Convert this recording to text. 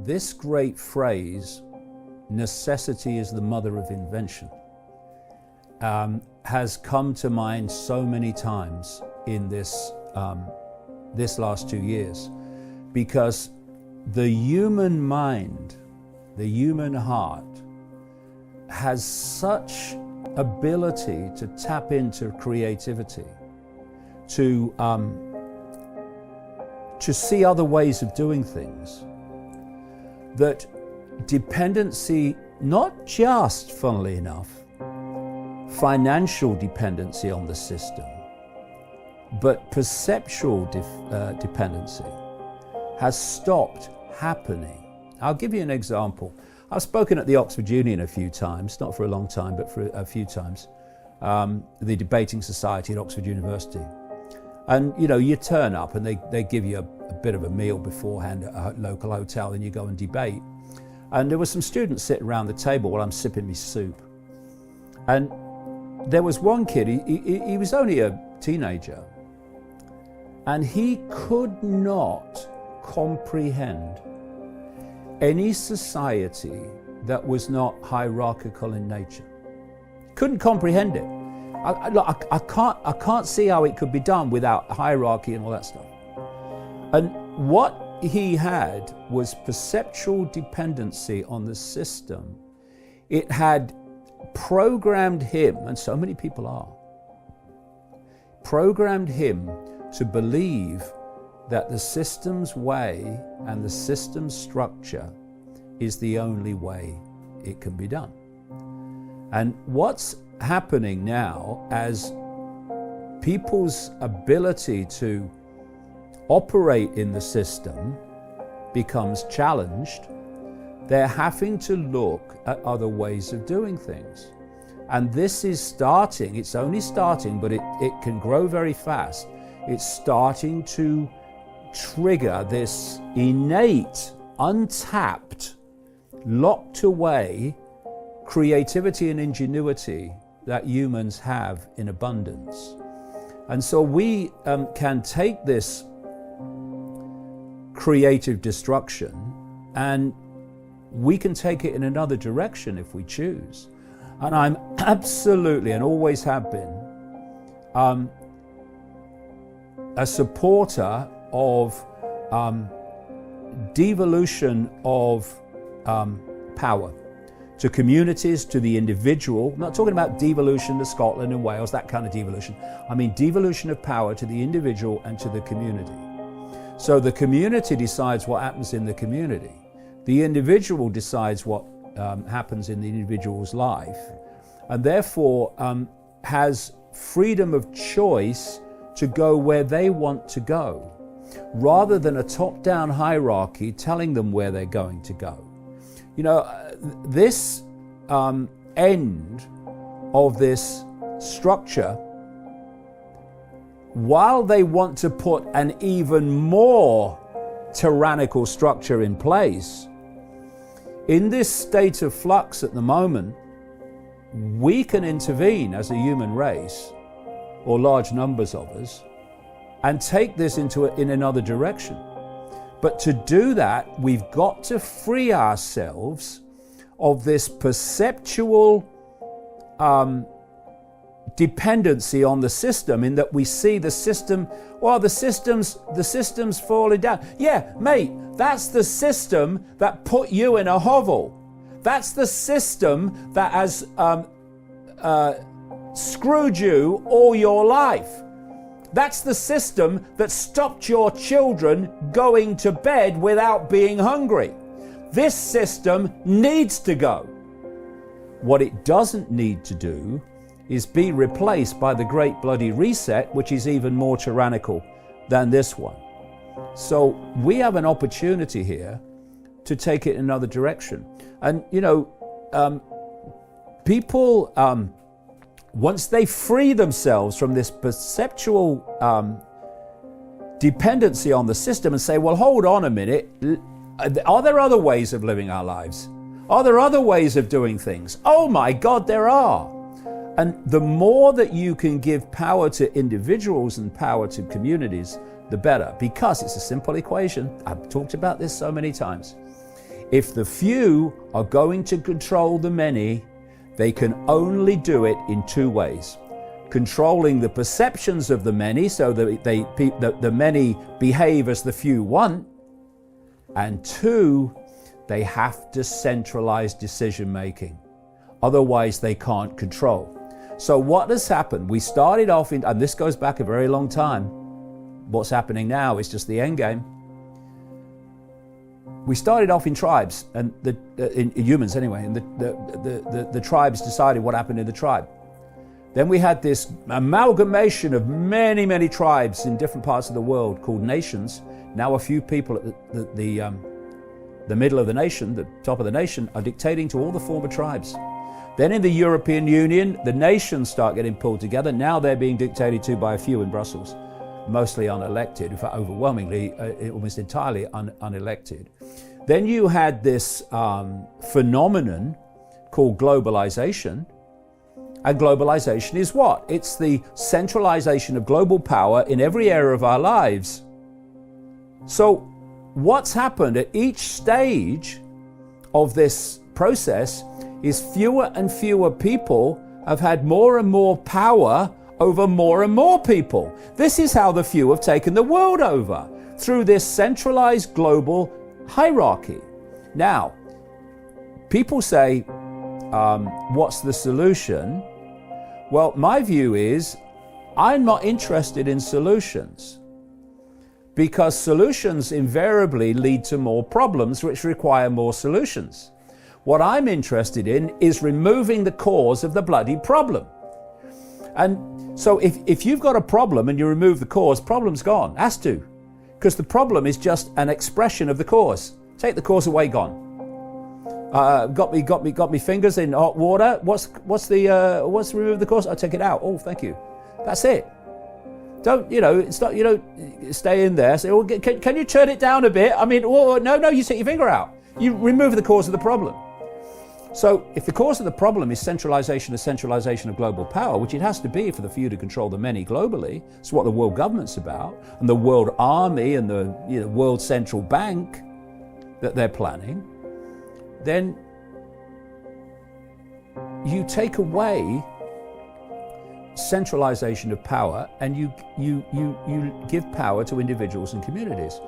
this great phrase, necessity is the mother of invention, has come to mind so many times in this last 2 years, because the human mind, the human heart, has such ability to tap into creativity, to see other ways of doing things, that dependency, not just, funnily enough, financial dependency on the system, but perceptual dependency has stopped happening. I'll give you an example. I've spoken at the Oxford Union a few times, not for a long time, but for a few times, the debating society at Oxford University. And you turn up and they give you a bit of a meal beforehand at a local hotel, and you go and debate. And there were some students sitting around the table while I'm sipping my soup. And there was one kid, he was only a teenager, and he could not comprehend any society that was not hierarchical in nature. Couldn't comprehend it. I can't see how it could be done without hierarchy and all that stuff. And what he had was perceptual dependency on the system. It had programmed him, and so many people are, programmed him to believe that the system's way and the system's structure is the only way it can be done. And what's happening now, as people's ability to operate in the system becomes challenged, they're having to look at other ways of doing things. And this is starting, it's only starting, but it can grow very fast. It's starting to trigger this innate, untapped, locked away creativity and ingenuity that humans have in abundance. And so we can take this creative destruction and we can take it in another direction if we choose. And I'm absolutely, and always have been, a supporter of devolution of power to communities, to the individual. I'm not talking about devolution to Scotland and Wales, that kind of devolution. I mean devolution of power to the individual and to the community. So the community decides what happens in the community. The individual decides what happens in the individual's life, and therefore has freedom of choice to go where they want to go, rather than a top-down hierarchy telling them where they're going to go. This end of this structure, while they want to put an even more tyrannical structure in place, in this state of flux at the moment, we can intervene as a human race, or large numbers of us, and take this in another direction. But to do that, we've got to free ourselves of this perceptual dependency on the system, in that we see the system, well, the system's falling down. Yeah, mate, that's the system that put you in a hovel. That's the system that has screwed you all your life. That's the system that stopped your children going to bed without being hungry. This system needs to go. What it doesn't need to do is be replaced by the Great Bloody Reset, which is even more tyrannical than this one. So we have an opportunity here to take it in another direction. And, people, once they free themselves from this perceptual dependency on the system and say, well, hold on a minute, are there other ways of living our lives? Are there other ways of doing things? Oh my God, there are. And the more that you can give power to individuals and power to communities, the better, because it's a simple equation. I've talked about this so many times. If the few are going to control the many, they can only do it in two ways. Controlling the perceptions of the many so that the many behave as the few want, and two, they have to centralize decision making. Otherwise, they can't control. So what has happened? We started off in, and this goes back a very long time. What's happening now is just the end game. We started off in tribes, and in humans anyway, and the tribes decided what happened in the tribe. Then we had this amalgamation of many, many tribes in different parts of the world called nations. Now a few people at the middle of the nation, the top of the nation, are dictating to all the former tribes. Then in the European Union, the nations start getting pulled together. Now they're being dictated to by a few in Brussels, mostly unelected, in fact overwhelmingly, almost entirely unelected. Then you had this phenomenon called globalization. And globalization is what? It's the centralization of global power in every area of our lives. So what's happened at each stage of this process is fewer and fewer people have had more and more power over more and more people. This is how the few have taken the world over, through this centralized global hierarchy. Now, people say, what's the solution? Well, my view is I'm not interested in solutions, because solutions invariably lead to more problems which require more solutions. What I'm interested in is removing the cause of the bloody problem. And so if you've got a problem and you remove the cause, problem's gone. Has to. Because the problem is just an expression of the cause. Take the cause away, gone. Got me fingers in hot water. What's remove the cause? I'll take it out. Oh, thank you. That's it. Don't stay in there. Say, oh, can you turn it down a bit? I mean, no, you take your finger out. You remove the cause of the problem. So if the cause of the problem is centralization of global power, which it has to be for the few to control the many globally, it's what the world government's about, and the world army and the world central bank that they're planning, then you take away centralization of power and you give power to individuals and communities.